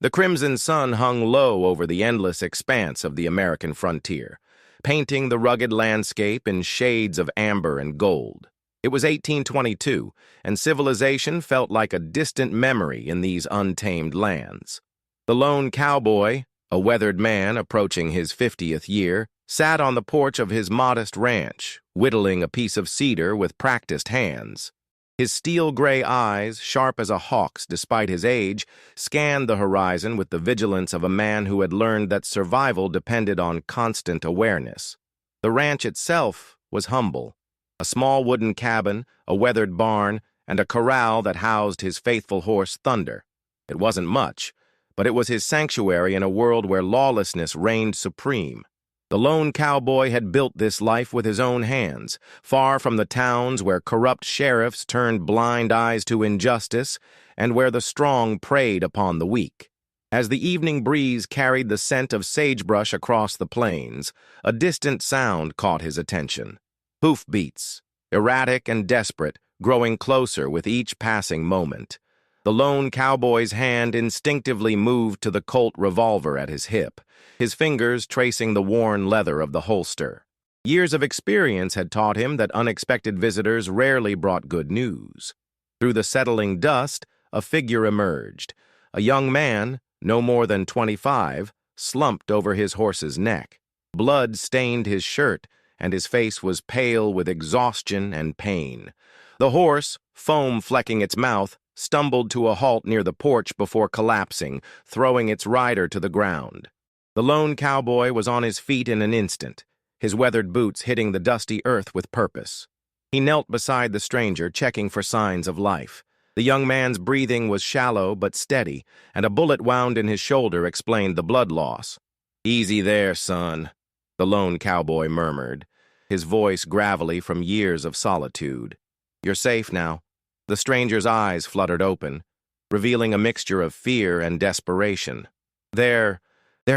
The crimson sun hung low over the endless expanse of the American frontier, painting the rugged landscape in shades of amber and gold. It was 1822, and civilization felt like a distant memory in these untamed lands. The lone cowboy, a weathered man approaching his 50th year, sat on the porch of his modest ranch, whittling a piece of cedar with practiced hands. His steel-gray eyes, sharp as a hawk's despite his age, scanned the horizon with the vigilance of a man who had learned that survival depended on constant awareness. The ranch itself was humble. A small wooden cabin, a weathered barn, and a corral that housed his faithful horse Thunder. It wasn't much, but it was his sanctuary in a world where lawlessness reigned supreme. The lone cowboy had built this life with his own hands, far from the towns where corrupt sheriffs turned blind eyes to injustice and where the strong preyed upon the weak. As the evening breeze carried the scent of sagebrush across the plains, a distant sound caught his attention. Hoofbeats, erratic and desperate, growing closer with each passing moment. The lone cowboy's hand instinctively moved to the Colt revolver at his hip, his fingers tracing the worn leather of the holster. Years of experience had taught him that unexpected visitors rarely brought good news. Through the settling dust, a figure emerged. A young man, no more than 25, slumped over his horse's neck. Blood stained his shirt, and his face was pale with exhaustion and pain. The horse, foam flecking its mouth, stumbled to a halt near the porch before collapsing, throwing its rider to the ground. The lone cowboy was on his feet in an instant, his weathered boots hitting the dusty earth with purpose. He knelt beside the stranger, checking for signs of life. The young man's breathing was shallow but steady, and a bullet wound in his shoulder explained the blood loss. "Easy there, son," the lone cowboy murmured, his voice gravelly from years of solitude. "You're safe now." The stranger's eyes fluttered open, revealing a mixture of fear and desperation. They're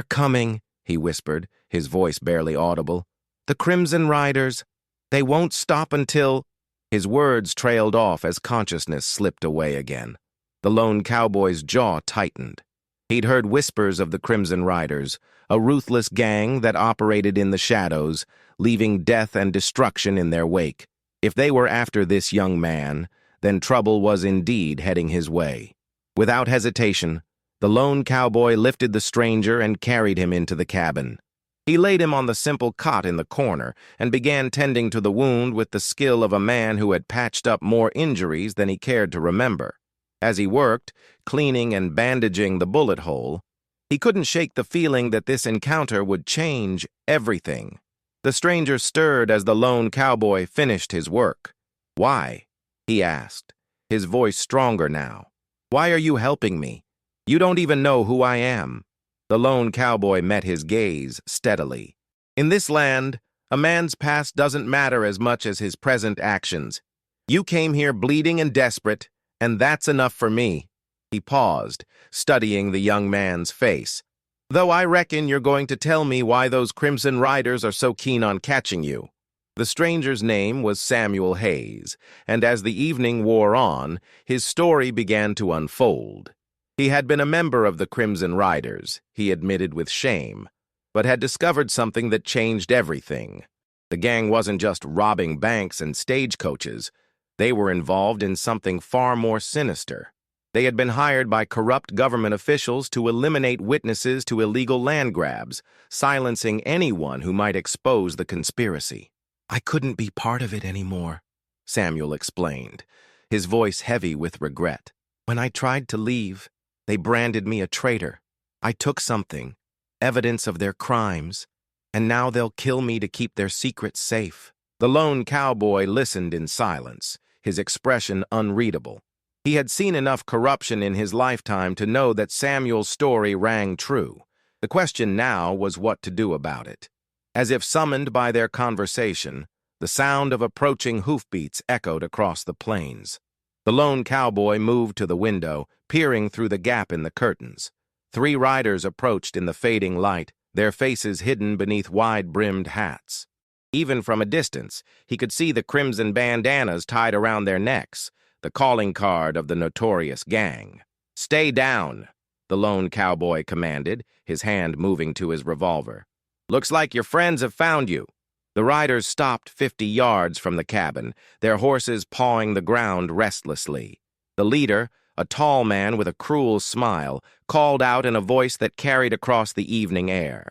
coming," he whispered, his voice barely audible. "The Crimson Riders. They won't stop until—" His words trailed off as consciousness slipped away again. The lone cowboy's jaw tightened. He'd heard whispers of the Crimson Riders, a ruthless gang that operated in the shadows, leaving death and destruction in their wake. If they were after this young man, then trouble was indeed heading his way. Without hesitation, the lone cowboy lifted the stranger and carried him into the cabin. He laid him on the simple cot in the corner and began tending to the wound with the skill of a man who had patched up more injuries than he cared to remember. As he worked, cleaning and bandaging the bullet hole, he couldn't shake the feeling that this encounter would change everything. The stranger stirred as the lone cowboy finished his work. "Why?" he asked, his voice stronger now. "Why are you helping me? You don't even know who I am." The lone cowboy met his gaze steadily. "In this land, a man's past doesn't matter as much as his present actions. You came here bleeding and desperate, and that's enough for me." He paused, studying the young man's face. "Though I reckon you're going to tell me why those Crimson Riders are so keen on catching you." The stranger's name was Samuel Hayes, and as the evening wore on, his story began to unfold. He had been a member of the Crimson Riders, he admitted with shame, but had discovered something that changed everything. The gang wasn't just robbing banks and stagecoaches. They were involved in something far more sinister. They had been hired by corrupt government officials to eliminate witnesses to illegal land grabs, silencing anyone who might expose the conspiracy. "I couldn't be part of it anymore," Samuel explained, his voice heavy with regret. "When I tried to leave, they branded me a traitor. I took something, evidence of their crimes, and now they'll kill me to keep their secrets safe." The lone cowboy listened in silence, his expression unreadable. He had seen enough corruption in his lifetime to know that Samuel's story rang true. The question now was what to do about it. As if summoned by their conversation, the sound of approaching hoofbeats echoed across the plains. The lone cowboy moved to the window, peering through the gap in the curtains. 3 riders approached in the fading light, their faces hidden beneath wide-brimmed hats. Even from a distance, he could see the crimson bandanas tied around their necks, the calling card of the notorious gang. "Stay down," the lone cowboy commanded, his hand moving to his revolver. "Looks like your friends have found you." The riders stopped 50 yards from the cabin, their horses pawing the ground restlessly. The leader, a tall man with a cruel smile, called out in a voice that carried across the evening air.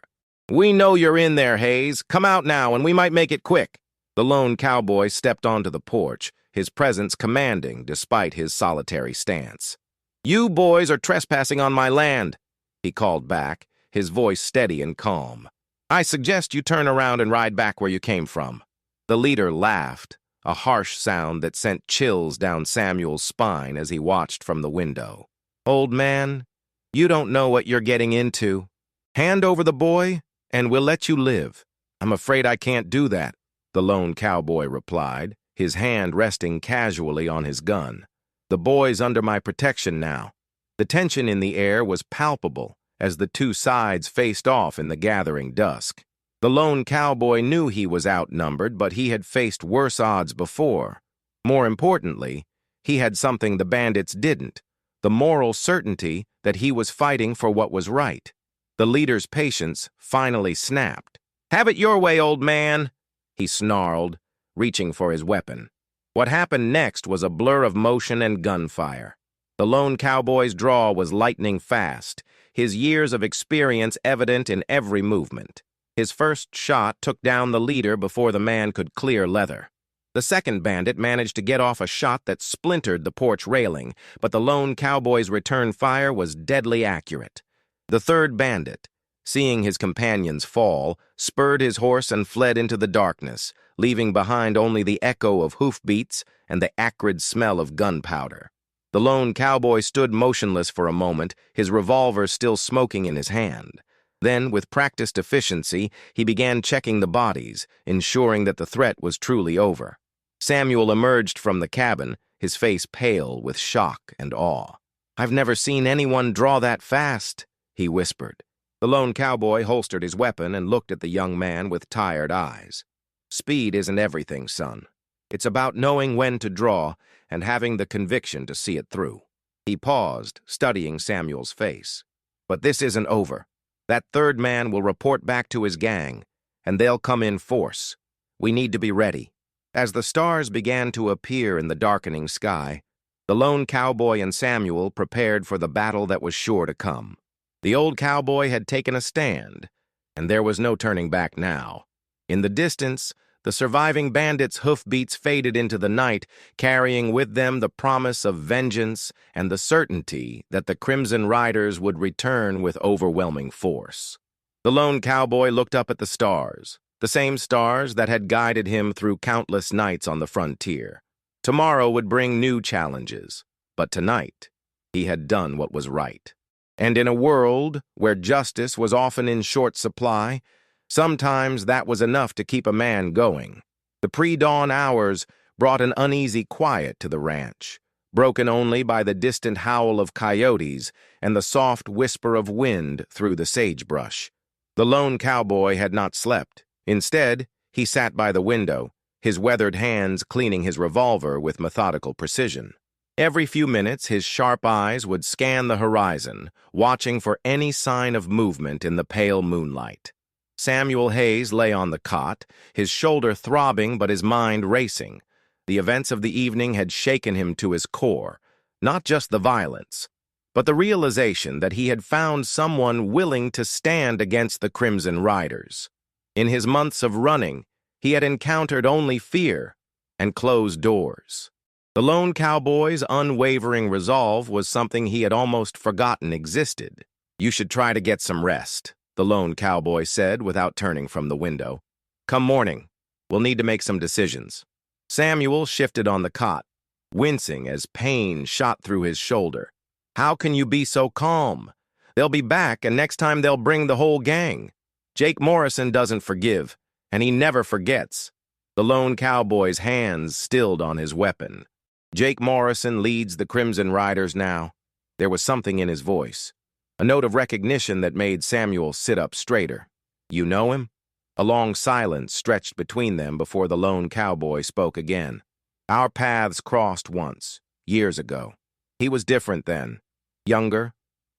"We know you're in there, Hayes. Come out now, and we might make it quick." The lone cowboy stepped onto the porch, his presence commanding despite his solitary stance. "You boys are trespassing on my land," he called back, his voice steady and calm. "I suggest you turn around and ride back where you came from." The leader laughed, a harsh sound that sent chills down Samuel's spine as he watched from the window. "Old man, you don't know what you're getting into. Hand over the boy, and we'll let you live." "I'm afraid I can't do that," the lone cowboy replied, his hand resting casually on his gun. "The boy's under my protection now." The tension in the air was palpable as the two sides faced off in the gathering dusk. The lone cowboy knew he was outnumbered, but he had faced worse odds before. More importantly, he had something the bandits didn't, the moral certainty that he was fighting for what was right. The leader's patience finally snapped. "Have it your way, old man," he snarled, reaching for his weapon. What happened next was a blur of motion and gunfire. The lone cowboy's draw was lightning fast, his years of experience evident in every movement. His first shot took down the leader before the man could clear leather. The second bandit managed to get off a shot that splintered the porch railing, but the lone cowboy's return fire was deadly accurate. The third bandit, seeing his companions fall, spurred his horse and fled into the darkness, leaving behind only the echo of hoofbeats and the acrid smell of gunpowder. The lone cowboy stood motionless for a moment, his revolver still smoking in his hand. Then, with practiced efficiency, he began checking the bodies, ensuring that the threat was truly over. Samuel emerged from the cabin, his face pale with shock and awe. "I've never seen anyone draw that fast," he whispered. The lone cowboy holstered his weapon and looked at the young man with tired eyes. "Speed isn't everything, son. It's about knowing when to draw and having the conviction to see it through." He paused, studying Samuel's face. "But this isn't over. That third man will report back to his gang, and they'll come in force. We need to be ready." As the stars began to appear in the darkening sky, the lone cowboy and Samuel prepared for the battle that was sure to come. The old cowboy had taken a stand, and there was no turning back now. In the distance, the surviving bandits' hoofbeats faded into the night, carrying with them the promise of vengeance and the certainty that the Crimson Riders would return with overwhelming force. The lone cowboy looked up at the stars, the same stars that had guided him through countless nights on the frontier. Tomorrow would bring new challenges, but tonight he had done what was right. And in a world where justice was often in short supply, sometimes that was enough to keep a man going. The pre-dawn hours brought an uneasy quiet to the ranch, broken only by the distant howl of coyotes and the soft whisper of wind through the sagebrush. The lone cowboy had not slept. Instead, he sat by the window, his weathered hands cleaning his revolver with methodical precision. Every few minutes, his sharp eyes would scan the horizon, watching for any sign of movement in the pale moonlight. Samuel Hayes lay on the cot, his shoulder throbbing but his mind racing. The events of the evening had shaken him to his core, not just the violence, but the realization that he had found someone willing to stand against the Crimson Riders. In his months of running, he had encountered only fear and closed doors. The lone cowboy's unwavering resolve was something he had almost forgotten existed. "You should try to get some rest," the lone cowboy said without turning from the window. "Come morning, we'll need to make some decisions." Samuel shifted on the cot, wincing as pain shot through his shoulder. "How can you be so calm? They'll be back, and next time they'll bring the whole gang. Jake Morrison doesn't forgive, and he never forgets." The lone cowboy's hands stilled on his weapon. "Jake Morrison leads the Crimson Riders now." There was something in his voice, a note of recognition that made Samuel sit up straighter. "You know him?" A long silence stretched between them before the lone cowboy spoke again. "Our paths crossed once, years ago. He was different then. Younger,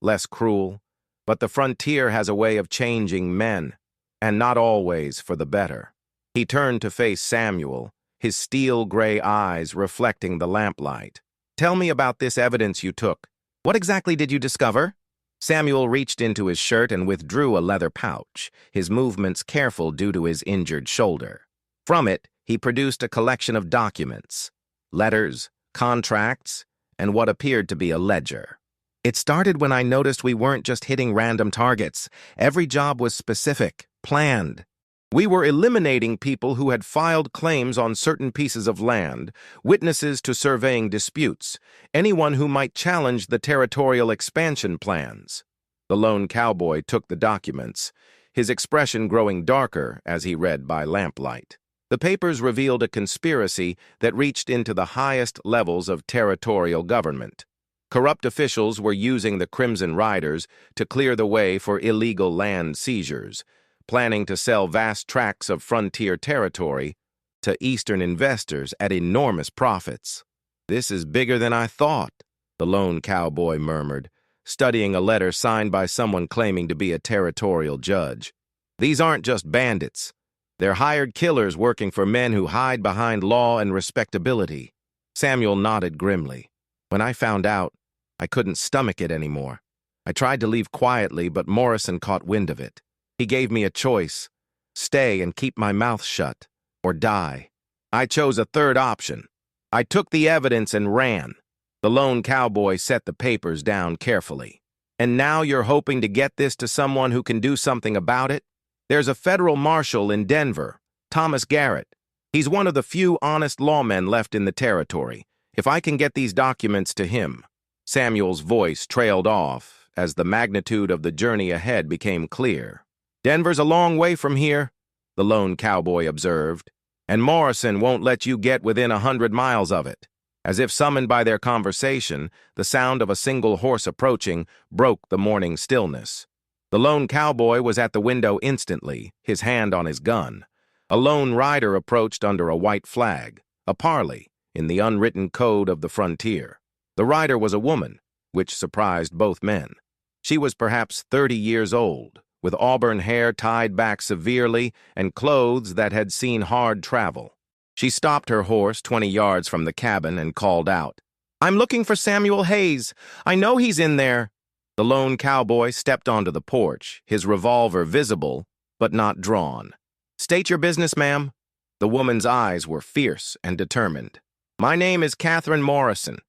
less cruel, but the frontier has a way of changing men, and not always for the better. He turned to face Samuel, his steel-gray eyes reflecting the lamplight. "Tell me about this evidence you took. What exactly did you discover?" Samuel reached into his shirt and withdrew a leather pouch, his movements careful due to his injured shoulder. From it, he produced a collection of documents, letters, contracts, and what appeared to be a ledger. "It started when I noticed we weren't just hitting random targets. Every job was specific, planned. We were eliminating people who had filed claims on certain pieces of land, witnesses to surveying disputes, anyone who might challenge the territorial expansion plans." The lone cowboy took the documents, his expression growing darker as he read by lamplight. The papers revealed a conspiracy that reached into the highest levels of territorial government. Corrupt officials were using the Crimson Riders to clear the way for illegal land seizures, planning to sell vast tracts of frontier territory to Eastern investors at enormous profits. "This is bigger than I thought," the lone cowboy murmured, studying a letter signed by someone claiming to be a territorial judge. "These aren't just bandits. They're hired killers working for men who hide behind law and respectability." Samuel nodded grimly. "When I found out, I couldn't stomach it anymore. I tried to leave quietly, but Morrison caught wind of it. He gave me a choice: stay and keep my mouth shut, or die. I chose a third option. I took the evidence and ran." The lone cowboy set the papers down carefully. "And now you're hoping to get this to someone who can do something about it? There's a federal marshal in Denver, Thomas Garrett. He's one of the few honest lawmen left in the territory. If I can get these documents to him—" Samuel's voice trailed off as the magnitude of the journey ahead became clear. "Denver's a long way from here," the lone cowboy observed, "and Morrison won't let you get within 100 miles of it." As if summoned by their conversation, the sound of a single horse approaching broke the morning stillness. The lone cowboy was at the window instantly, his hand on his gun. A lone rider approached under a white flag, a parley in the unwritten code of the frontier. The rider was a woman, which surprised both men. She was perhaps 30 years old, with auburn hair tied back severely and clothes that had seen hard travel. She stopped her horse 20 yards from the cabin and called out, "I'm looking for Samuel Hayes. I know he's in there." The lone cowboy stepped onto the porch, his revolver visible, but not drawn. "State your business, ma'am." The woman's eyes were fierce and determined. "My name is Catherine Morrison.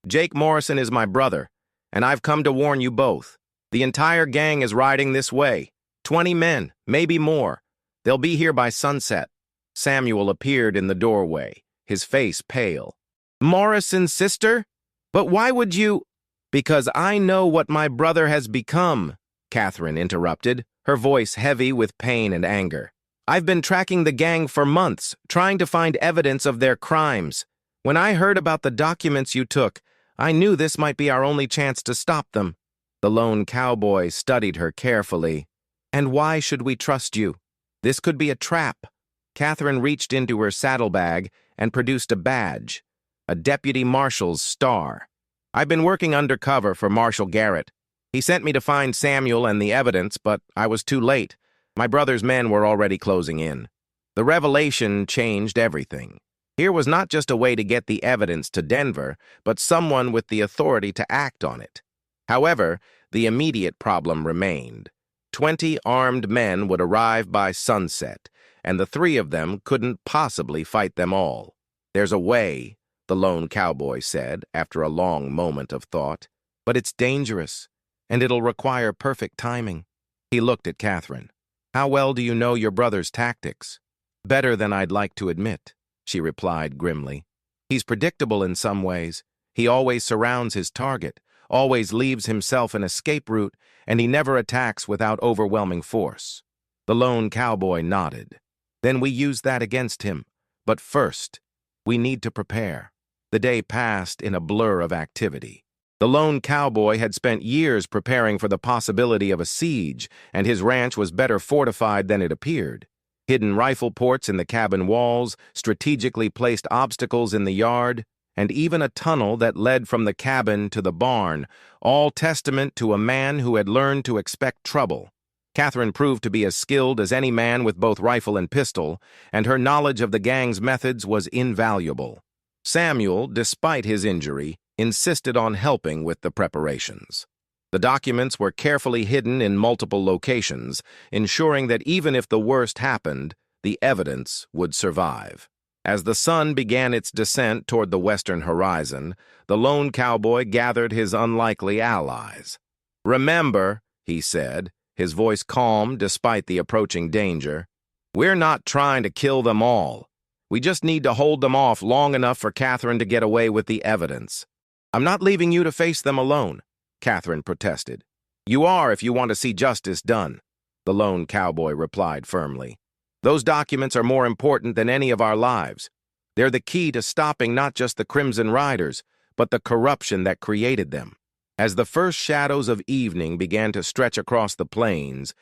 Jake Morrison is my brother, and I've come to warn you both. The entire gang is riding this way. 20 men, maybe more. They'll be here by sunset." Samuel appeared in the doorway, his face pale. "Morrison's sister? But why would you—" "Because I know what my brother has become," Catherine interrupted, her voice heavy with pain and anger. "I've been tracking the gang for months, trying to find evidence of their crimes. When I heard about the documents you took, I knew this might be our only chance to stop them." The lone cowboy studied her carefully. "And why should we trust you? This could be a trap." Catherine reached into her saddlebag and produced a badge, a deputy marshal's star. "I've been working undercover for Marshal Garrett. He sent me to find Samuel and the evidence, but I was too late. My brother's men were already closing in." The revelation changed everything. Here was not just a way to get the evidence to Denver, but someone with the authority to act on it. However, the immediate problem remained. 20 armed men would arrive by sunset, and the 3 of them couldn't possibly fight them all. "There's a way," the lone cowboy said after a long moment of thought, "but it's dangerous, and it'll require perfect timing." He looked at Catherine. "How well do you know your brother's tactics?" "Better than I'd like to admit," she replied grimly. "He's predictable in some ways. He always surrounds his target, always leaves himself an escape route, and he never attacks without overwhelming force." The lone cowboy nodded. "Then we use that against him. But first, we need to prepare." The day passed in a blur of activity. The lone cowboy had spent years preparing for the possibility of a siege, and his ranch was better fortified than it appeared. Hidden rifle ports in the cabin walls, strategically placed obstacles in the yard, and even a tunnel that led from the cabin to the barn, all testament to a man who had learned to expect trouble. Catherine proved to be as skilled as any man with both rifle and pistol, and her knowledge of the gang's methods was invaluable. Samuel, despite his injury, insisted on helping with the preparations. The documents were carefully hidden in multiple locations, ensuring that even if the worst happened, the evidence would survive. As the sun began its descent toward the western horizon, the lone cowboy gathered his unlikely allies. "Remember," he said, his voice calm despite the approaching danger, "we're not trying to kill them all. We just need to hold them off long enough for Catherine to get away with the evidence." "I'm not leaving you to face them alone," Catherine protested. "You are if you want to see justice done," the lone cowboy replied firmly. "Those documents are more important than any of our lives. They're the key to stopping not just the Crimson Riders, but the corruption that created them." As the first shadows of evening began to stretch across the plains,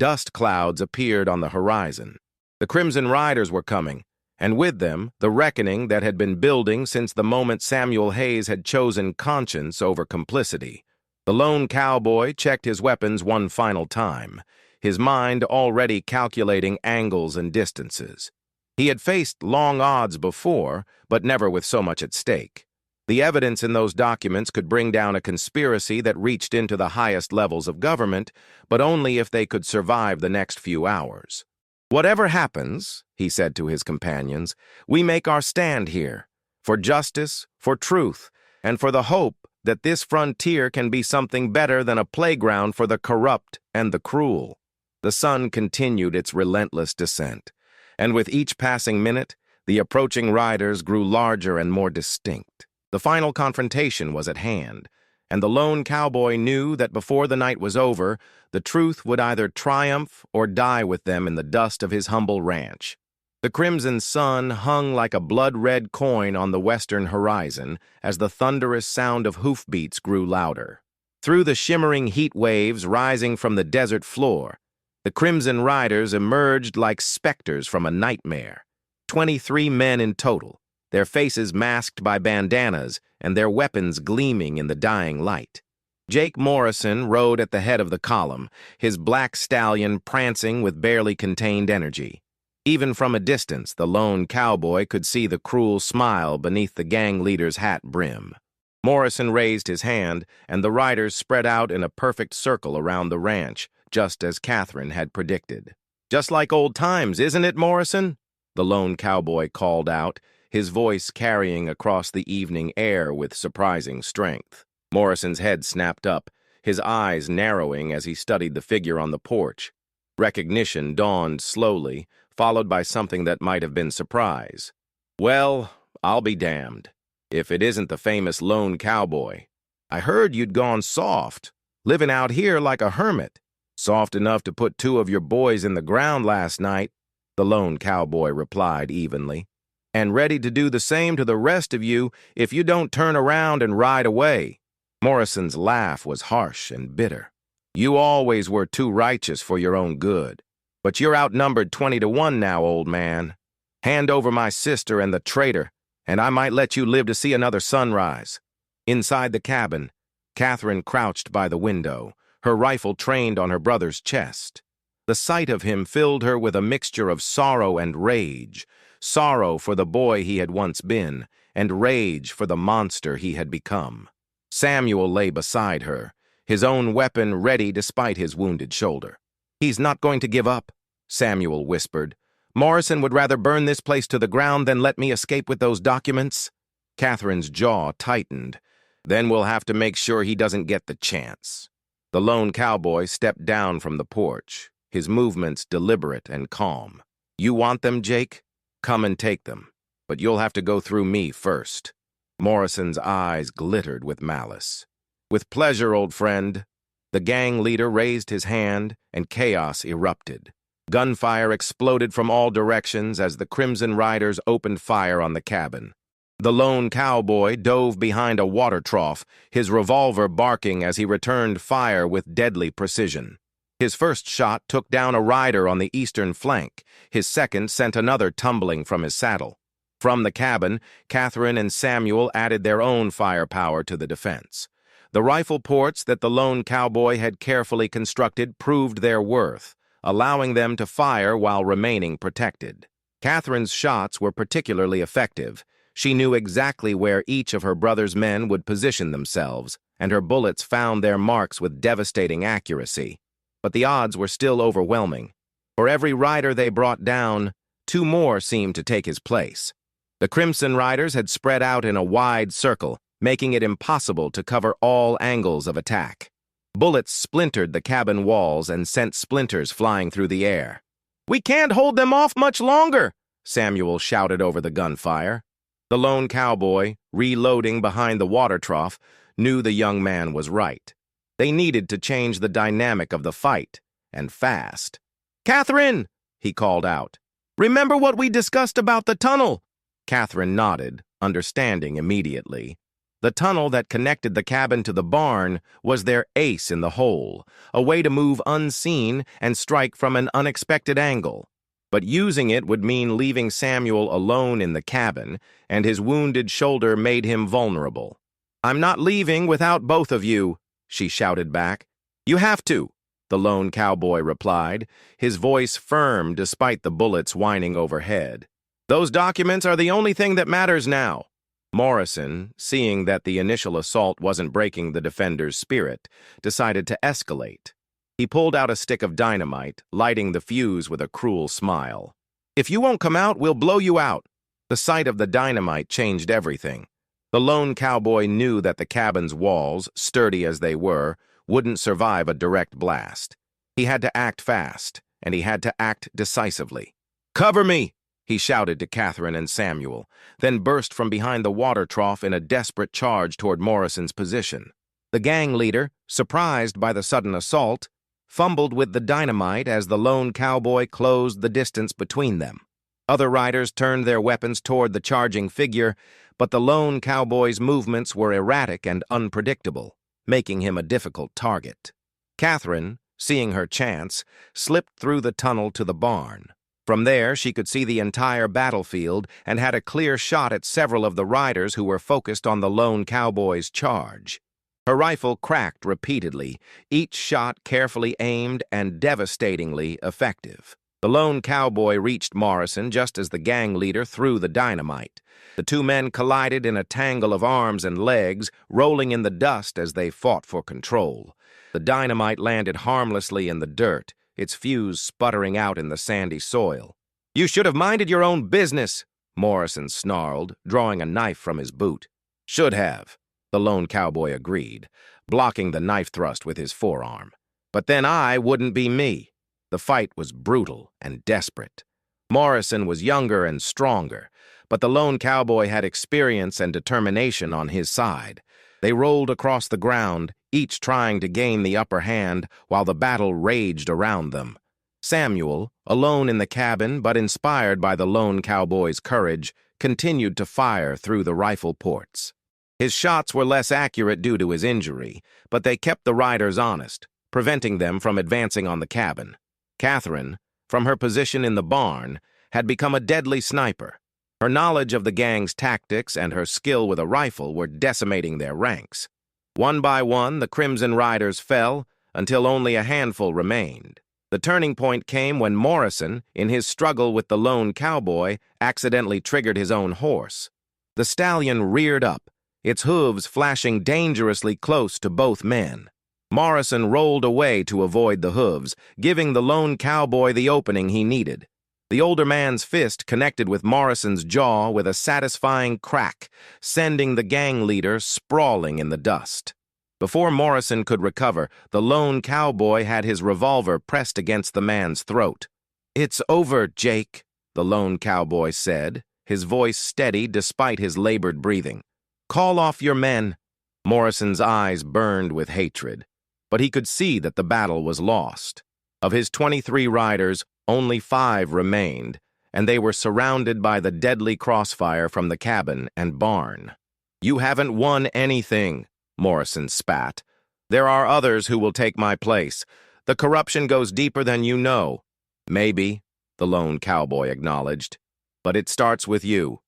dust clouds appeared on the horizon. The Crimson Riders were coming, and with them, the reckoning that had been building since the moment Samuel Hayes had chosen conscience over complicity. The lone cowboy checked his weapons one final time, his mind already calculating angles and distances. He had faced long odds before, but never with so much at stake. The evidence in those documents could bring down a conspiracy that reached into the highest levels of government, but only if they could survive the next few hours. "Whatever happens," he said to his companions, "we make our stand here, for justice, for truth, and for the hope that this frontier can be something better than a playground for the corrupt and the cruel." The sun continued its relentless descent, and with each passing minute, the approaching riders grew larger and more distinct. The final confrontation was at hand, and the lone cowboy knew that before the night was over, the truth would either triumph or die with them in the dust of his humble ranch. The crimson sun hung like a blood-red coin on the western horizon as the thunderous sound of hoofbeats grew louder. Through the shimmering heat waves rising from the desert floor, the Crimson Riders emerged like specters from a nightmare. 23 men in total, their faces masked by bandanas and their weapons gleaming in the dying light. Jake Morrison rode at the head of the column, his black stallion prancing with barely contained energy. Even from a distance, the lone cowboy could see the cruel smile beneath the gang leader's hat brim. Morrison raised his hand, and the riders spread out in a perfect circle around the ranch, just as Catherine had predicted. "Just like old times, isn't it, Morrison?" the lone cowboy called out, his voice carrying across the evening air with surprising strength. Morrison's head snapped up, his eyes narrowing as he studied the figure on the porch. Recognition dawned slowly, followed by something that might have been surprise. "Well, I'll be damned, if it isn't the famous lone cowboy. I heard you'd gone soft, living out here like a hermit. Soft enough to put 2 of your boys in the ground last night," the lone cowboy replied evenly. "And ready to do the same to the rest of you if you don't turn around and ride away." Morrison's laugh was harsh and bitter. "You always were too righteous for your own good. But you're outnumbered 20-1 now, old man. Hand over my sister and the traitor, and I might let you live to see another sunrise." Inside the cabin, Catherine crouched by the window, her rifle trained on her brother's chest. The sight of him filled her with a mixture of sorrow and rage. Sorrow for the boy he had once been, and rage for the monster he had become. Samuel lay beside her, his own weapon ready despite his wounded shoulder. "He's not going to give up," Samuel whispered. "Morrison would rather burn this place to the ground than let me escape with those documents." Catherine's jaw tightened. "Then we'll have to make sure he doesn't get the chance." The lone cowboy stepped down from the porch, his movements deliberate and calm. "You want them, Jake? Come and take them, but you'll have to go through me first." Morrison's eyes glittered with malice. "With pleasure, old friend." The gang leader raised his hand, and chaos erupted. Gunfire exploded from all directions as the Crimson Riders opened fire on the cabin. The lone cowboy dove behind a water trough, his revolver barking as he returned fire with deadly precision. His first shot took down a rider on the eastern flank. His second sent another tumbling from his saddle. From the cabin, Catherine and Samuel added their own firepower to the defense. The rifle ports that the lone cowboy had carefully constructed proved their worth, allowing them to fire while remaining protected. Catherine's shots were particularly effective. She knew exactly where each of her brother's men would position themselves, and her bullets found their marks with devastating accuracy. But the odds were still overwhelming. For every rider they brought down, 2 more seemed to take his place. The Crimson Riders had spread out in a wide circle, making it impossible to cover all angles of attack. Bullets splintered the cabin walls and sent splinters flying through the air. "We can't hold them off much longer," Samuel shouted over the gunfire. The lone cowboy, reloading behind the water trough, knew the young man was right. They needed to change the dynamic of the fight, and fast. "Catherine!" he called out. "Remember what we discussed about the tunnel?" Catherine nodded, understanding immediately. The tunnel that connected the cabin to the barn was their ace in the hole, a way to move unseen and strike from an unexpected angle. But using it would mean leaving Samuel alone in the cabin, and his wounded shoulder made him vulnerable. "I'm not leaving without both of you," she shouted back. "You have to," the lone cowboy replied, his voice firm despite the bullets whining overhead. "Those documents are the only thing that matters now." Morrison, seeing that the initial assault wasn't breaking the defenders' spirit, decided to escalate. He pulled out a stick of dynamite, lighting the fuse with a cruel smile. "If you won't come out, we'll blow you out." The sight of the dynamite changed everything. The lone cowboy knew that the cabin's walls, sturdy as they were, wouldn't survive a direct blast. He had to act fast, and he had to act decisively. "Cover me!" he shouted to Catherine and Samuel, then burst from behind the water trough in a desperate charge toward Morrison's position. The gang leader, surprised by the sudden assault, fumbled with the dynamite as the lone cowboy closed the distance between them. Other riders turned their weapons toward the charging figure, but the lone cowboy's movements were erratic and unpredictable, making him a difficult target. Catherine, seeing her chance, slipped through the tunnel to the barn. From there, she could see the entire battlefield and had a clear shot at several of the riders who were focused on the lone cowboy's charge. Her rifle cracked repeatedly, each shot carefully aimed and devastatingly effective. The lone cowboy reached Morrison just as the gang leader threw the dynamite. The 2 men collided in a tangle of arms and legs, rolling in the dust as they fought for control. The dynamite landed harmlessly in the dirt, its fuse sputtering out in the sandy soil. "You should have minded your own business," Morrison snarled, drawing a knife from his boot. "Should have," the lone cowboy agreed, blocking the knife thrust with his forearm. "But then I wouldn't be me." The fight was brutal and desperate. Morrison was younger and stronger, but the lone cowboy had experience and determination on his side. They rolled across the ground, each trying to gain the upper hand while the battle raged around them. Samuel, alone in the cabin but inspired by the lone cowboy's courage, continued to fire through the rifle ports. His shots were less accurate due to his injury, but they kept the riders honest, preventing them from advancing on the cabin. Catherine, from her position in the barn, had become a deadly sniper. Her knowledge of the gang's tactics and her skill with a rifle were decimating their ranks. One by one, the Crimson Riders fell until only a handful remained. The turning point came when Morrison, in his struggle with the lone cowboy, accidentally triggered his own horse. The stallion reared up, its hooves flashing dangerously close to both men. Morrison rolled away to avoid the hooves, giving the lone cowboy the opening he needed. The older man's fist connected with Morrison's jaw with a satisfying crack, sending the gang leader sprawling in the dust. Before Morrison could recover, the lone cowboy had his revolver pressed against the man's throat. "It's over, Jake," the lone cowboy said, his voice steady despite his labored breathing. "Call off your men." Morrison's eyes burned with hatred, but he could see that the battle was lost. Of his 23 riders, only 5 remained, and they were surrounded by the deadly crossfire from the cabin and barn. "You haven't won anything," Morrison spat. "There are others who will take my place. The corruption goes deeper than you know." "Maybe," the lone cowboy acknowledged, "but it starts with you."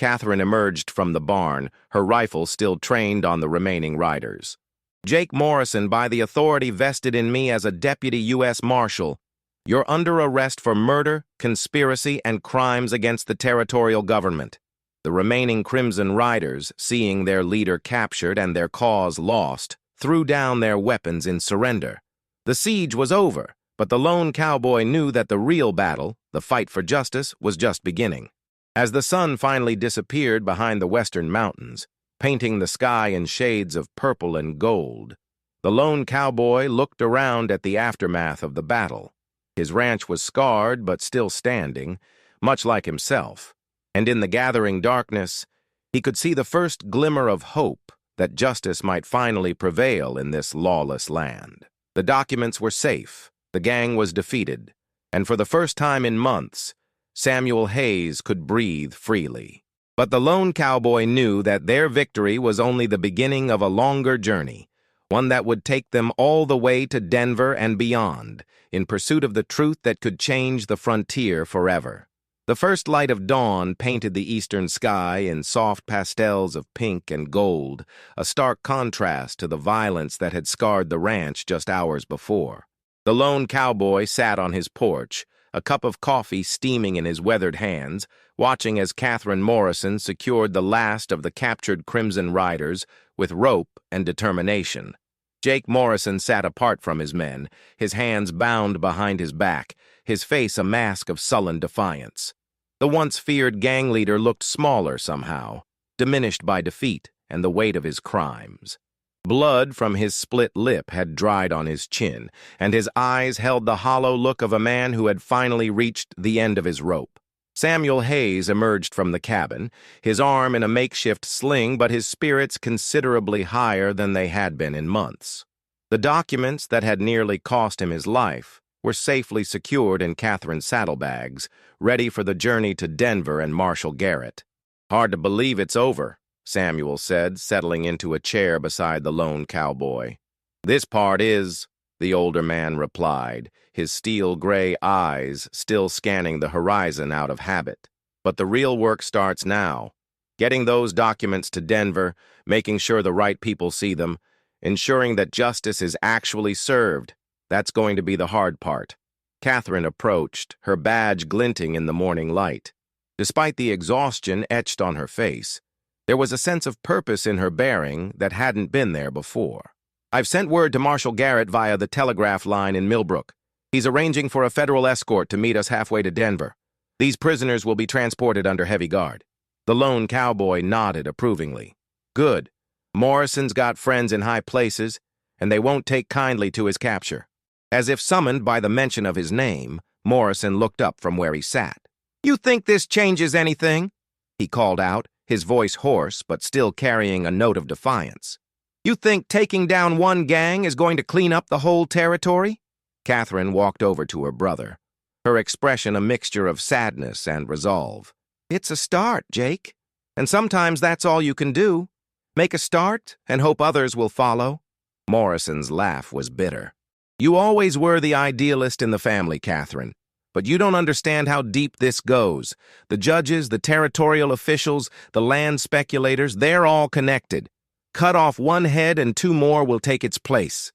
Catherine emerged from the barn, her rifle still trained on the remaining riders. "Jake Morrison, by the authority vested in me as a deputy U.S. Marshal, you're under arrest for murder, conspiracy, and crimes against the territorial government." The remaining Crimson Riders, seeing their leader captured and their cause lost, threw down their weapons in surrender. The siege was over, but the lone cowboy knew that the real battle, the fight for justice, was just beginning. As the sun finally disappeared behind the western mountains, painting the sky in shades of purple and gold, the lone cowboy looked around at the aftermath of the battle. His ranch was scarred but still standing, much like himself, and in the gathering darkness, he could see the first glimmer of hope that justice might finally prevail in this lawless land. The documents were safe, the gang was defeated, and for the first time in months, Samuel Hayes could breathe freely. But the lone cowboy knew that their victory was only the beginning of a longer journey, one that would take them all the way to Denver and beyond, in pursuit of the truth that could change the frontier forever. The first light of dawn painted the eastern sky in soft pastels of pink and gold, a stark contrast to the violence that had scarred the ranch just hours before. The lone cowboy sat on his porch, a cup of coffee steaming in his weathered hands, watching as Catherine Morrison secured the last of the captured Crimson Riders with rope and determination. Jake Morrison sat apart from his men, his hands bound behind his back, his face a mask of sullen defiance. The once feared gang leader looked smaller somehow, diminished by defeat and the weight of his crimes. Blood from his split lip had dried on his chin, and his eyes held the hollow look of a man who had finally reached the end of his rope. Samuel Hayes emerged from the cabin, his arm in a makeshift sling, but his spirits considerably higher than they had been in months. The documents that had nearly cost him his life were safely secured in Catherine's saddlebags, ready for the journey to Denver and Marshal Garrett. "Hard to believe it's over," Samuel said, settling into a chair beside the lone cowboy. "This part is," the older man replied, his steel-gray eyes still scanning the horizon out of habit. "But the real work starts now. Getting those documents to Denver, making sure the right people see them, ensuring that justice is actually served. That's going to be the hard part." Catherine approached, her badge glinting in the morning light. Despite the exhaustion etched on her face, there was a sense of purpose in her bearing that hadn't been there before. "I've sent word to Marshal Garrett via the telegraph line in Millbrook. He's arranging for a federal escort to meet us halfway to Denver. These prisoners will be transported under heavy guard." The lone cowboy nodded approvingly. "Good. Morrison's got friends in high places, and they won't take kindly to his capture." As if summoned by the mention of his name, Morrison looked up from where he sat. "You think this changes anything?" he called out, his voice hoarse but still carrying a note of defiance. "You think taking down one gang is going to clean up the whole territory?" Catherine walked over to her brother, her expression a mixture of sadness and resolve. "It's a start, Jake. And sometimes that's all you can do. Make a start and hope others will follow." Morrison's laugh was bitter. "You always were the idealist in the family, Catherine. But you don't understand how deep this goes. The judges, the territorial officials, the land speculators, they're all connected. Cut off one head and two more will take its place."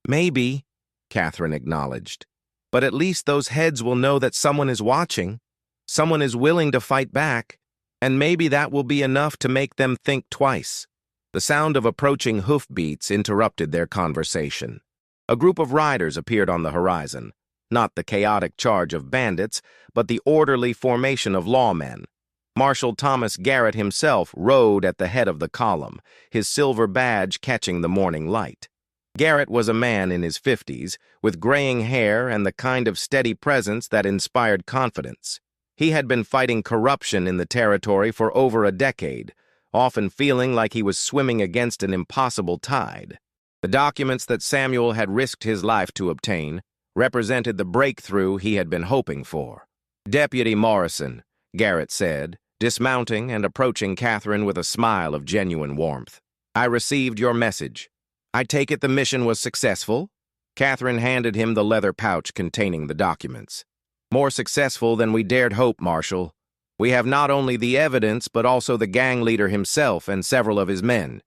"Maybe," Catherine acknowledged. "But at least those heads will know that someone is watching, someone is willing to fight back, and maybe that will be enough to make them think twice." The sound of approaching hoofbeats interrupted their conversation. A group of riders appeared on the horizon, not the chaotic charge of bandits, but the orderly formation of lawmen. Marshal Thomas Garrett himself rode at the head of the column, his silver badge catching the morning light. Garrett was a man in his 50s, with graying hair and the kind of steady presence that inspired confidence. He had been fighting corruption in the territory for over a decade, often feeling like he was swimming against an impossible tide. The documents that Samuel had risked his life to obtain represented the breakthrough he had been hoping for. "Deputy Morrison," Garrett said, dismounting and approaching Catherine with a smile of genuine warmth. "I received your message. I take it the mission was successful?" Catherine handed him the leather pouch containing the documents. "More successful than we dared hope, Marshal. We have not only the evidence, but also the gang leader himself and several of his men.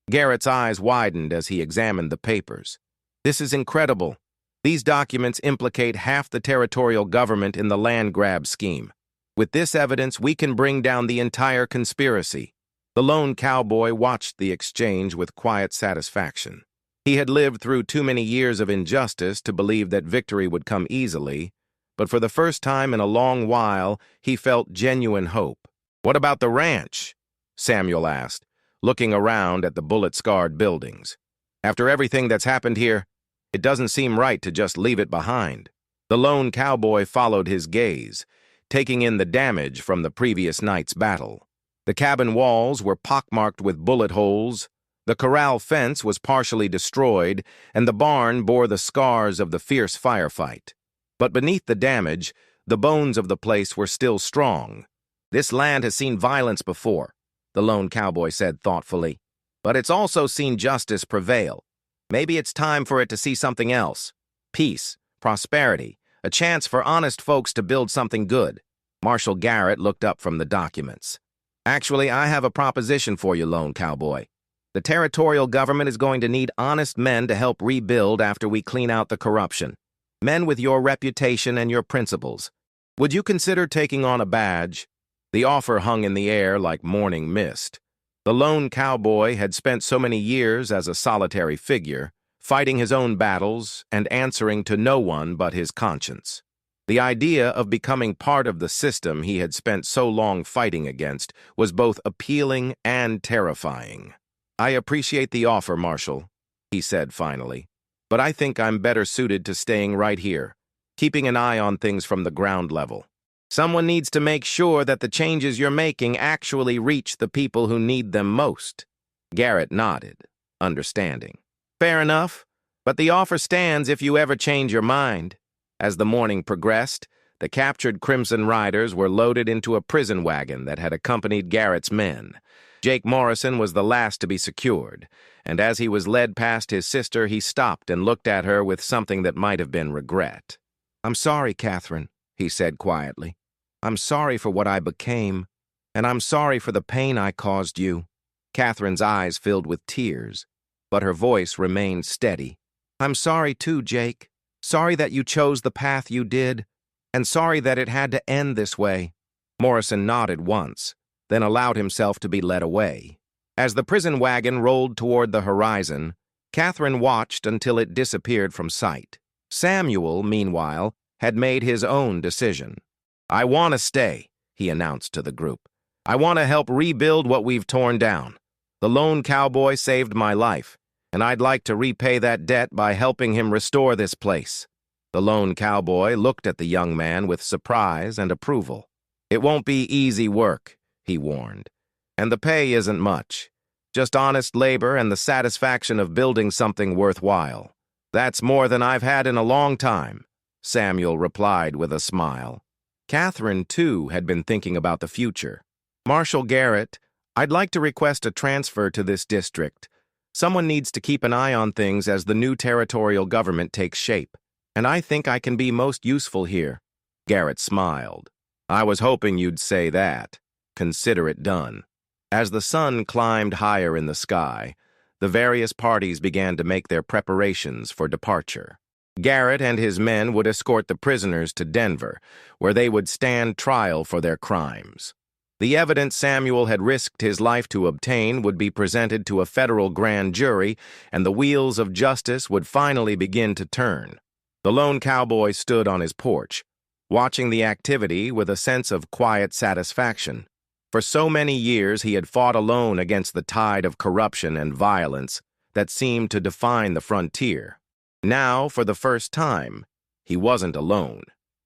Garrett's eyes widened as he examined the papers. This is incredible. These documents implicate half the territorial government in the land grab scheme. With this evidence, we can bring down the entire conspiracy. The lone cowboy watched the exchange with quiet satisfaction. He had lived through too many years of injustice to believe that victory would come easily, but for the first time in a long while, he felt genuine hope. "What about the ranch?" Samuel asked, looking around at the bullet-scarred buildings. "After everything that's happened here, it doesn't seem right to just leave it behind." The lone cowboy followed his gaze, taking in the damage from the previous night's battle. The cabin walls were pockmarked with bullet holes, the corral fence was partially destroyed, and the barn bore the scars of the fierce firefight. But beneath the damage, the bones of the place were still strong. "This land has seen violence before," the lone cowboy said thoughtfully, "but it's also seen justice prevail. Maybe it's time for it to see something else. Peace, prosperity, a chance for honest folks to build something good." Marshal Garrett looked up from the documents. "Actually, I have a proposition for you, lone cowboy. The territorial government is going to need honest men to help rebuild after we clean out the corruption. Men with your reputation and your principles. Would you consider taking on a badge?" The offer hung in the air like morning mist. The lone cowboy had spent so many years as a solitary figure, fighting his own battles and answering to no one but his conscience. The idea of becoming part of the system he had spent so long fighting against was both appealing and terrifying. "I appreciate the offer, Marshal," he said finally, "but I think I'm better suited to staying right here, keeping an eye on things from the ground level. Someone needs to make sure that the changes you're making actually reach the people who need them most." Garrett nodded, understanding. "Fair enough, but the offer stands if you ever change your mind." As the morning progressed, the captured Crimson Riders were loaded into a prison wagon that had accompanied Garrett's men. Jake Morrison was the last to be secured, and as he was led past his sister, he stopped and looked at her with something that might have been regret. "I'm sorry, Catherine," he said quietly. "I'm sorry for what I became, and I'm sorry for the pain I caused you." Catherine's eyes filled with tears, but her voice remained steady. "I'm sorry too, Jake. Sorry that you chose the path you did, and sorry that it had to end this way." Morrison nodded once, then allowed himself to be led away. As the prison wagon rolled toward the horizon, Catherine watched until it disappeared from sight. Samuel, meanwhile, had made his own decision. "I want to stay," he announced to the group. "I want to help rebuild what we've torn down. The lone cowboy saved my life, and I'd like to repay that debt by helping him restore this place." The lone cowboy looked at the young man with surprise and approval. "It won't be easy work," he warned, "and the pay isn't much. Just honest labor and the satisfaction of building something worthwhile. That's more than I've had in a long time," Samuel replied with a smile. Catherine, too, had been thinking about the future. "Marshal Garrett, I'd like to request a transfer to this district. Someone needs to keep an eye on things as the new territorial government takes shape, and I think I can be most useful here." Garrett smiled. "I was hoping you'd say that. Consider it done." As the sun climbed higher in the sky, the various parties began to make their preparations for departure. Garrett and his men would escort the prisoners to Denver, where they would stand trial for their crimes. The evidence Samuel had risked his life to obtain would be presented to a federal grand jury, and the wheels of justice would finally begin to turn. The lone cowboy stood on his porch, watching the activity with a sense of quiet satisfaction. For so many years he had fought alone against the tide of corruption and violence that seemed to define the frontier. Now, for the first time, he wasn't alone.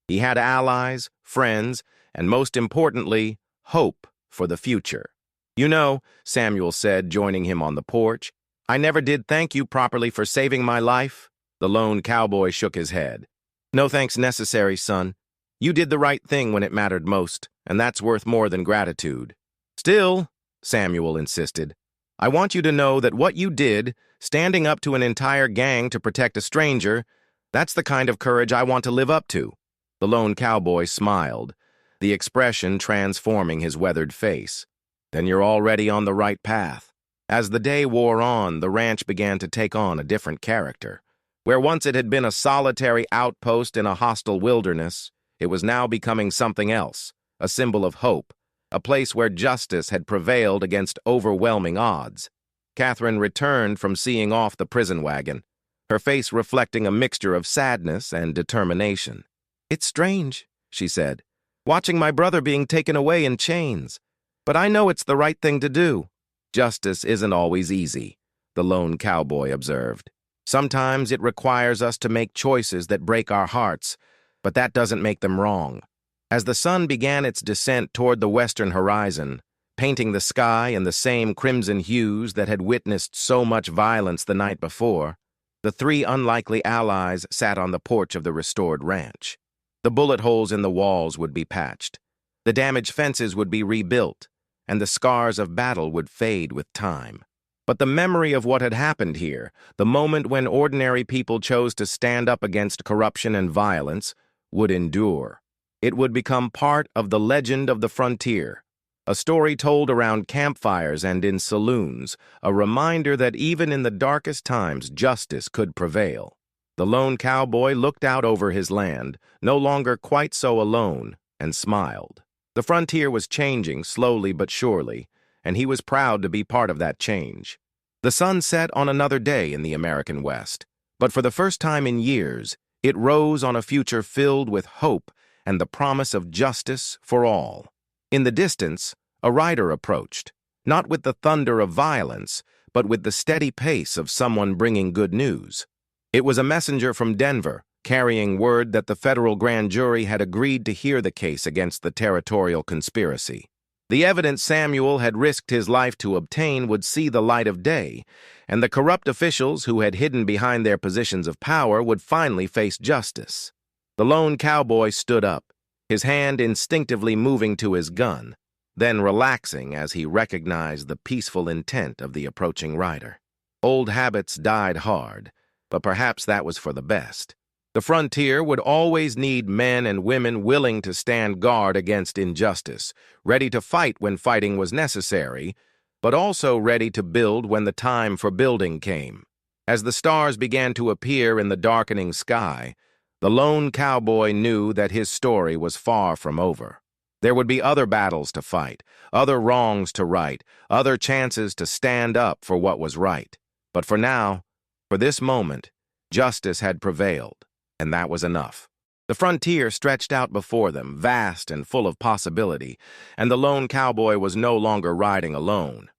He had allies, friends, and most importantly, hope for the future. "You know," Samuel said, joining him on the porch, "I never did thank you properly for saving my life." The lone cowboy shook his head. "No thanks necessary, son. You did the right thing when it mattered most, and that's worth more than gratitude." "Still," Samuel insisted, "I want you to know that what you did, standing up to an entire gang to protect a stranger, that's the kind of courage I want to live up to." The lone cowboy smiled, the expression transforming his weathered face. "Then you're already on the right path." As the day wore on, the ranch began to take on a different character. Where once it had been a solitary outpost in a hostile wilderness, it was now becoming something else, a symbol of hope, a place where justice had prevailed against overwhelming odds. Catherine returned from seeing off the prison wagon, her face reflecting a mixture of sadness and determination. "It's strange," she said, "watching my brother being taken away in chains. But I know it's the right thing to do." "Justice isn't always easy," the lone cowboy observed. "Sometimes it requires us to make choices that break our hearts, but that doesn't make them wrong." As the sun began its descent toward the western horizon, painting the sky in the same crimson hues that had witnessed so much violence the night before, the three unlikely allies sat on the porch of the restored ranch. The bullet holes in the walls would be patched, the damaged fences would be rebuilt, and the scars of battle would fade with time. But the memory of what had happened here, the moment when ordinary people chose to stand up against corruption and violence, would endure. It would become part of the legend of the frontier, a story told around campfires and in saloons, a reminder that even in the darkest times justice could prevail. The lone cowboy looked out over his land, no longer quite so alone, and smiled. The frontier was changing slowly but surely, and he was proud to be part of that change. The sun set on another day in the American West, but for the first time in years, it rose on a future filled with hope and the promise of justice for all. In the distance, a rider approached, not with the thunder of violence, but with the steady pace of someone bringing good news. It was a messenger from Denver, carrying word that the federal grand jury had agreed to hear the case against the territorial conspiracy. The evidence Samuel had risked his life to obtain would see the light of day, and the corrupt officials who had hidden behind their positions of power would finally face justice. The lone cowboy stood up, his hand instinctively moving to his gun, then relaxing as he recognized the peaceful intent of the approaching rider. Old habits died hard, but perhaps that was for the best. The frontier would always need men and women willing to stand guard against injustice, ready to fight when fighting was necessary, but also ready to build when the time for building came. As the stars began to appear in the darkening sky, the lone cowboy knew that his story was far from over. There would be other battles to fight, other wrongs to right, other chances to stand up for what was right. But for now, for this moment, justice had prevailed, and that was enough. The frontier stretched out before them, vast and full of possibility, and the lone cowboy was no longer riding alone.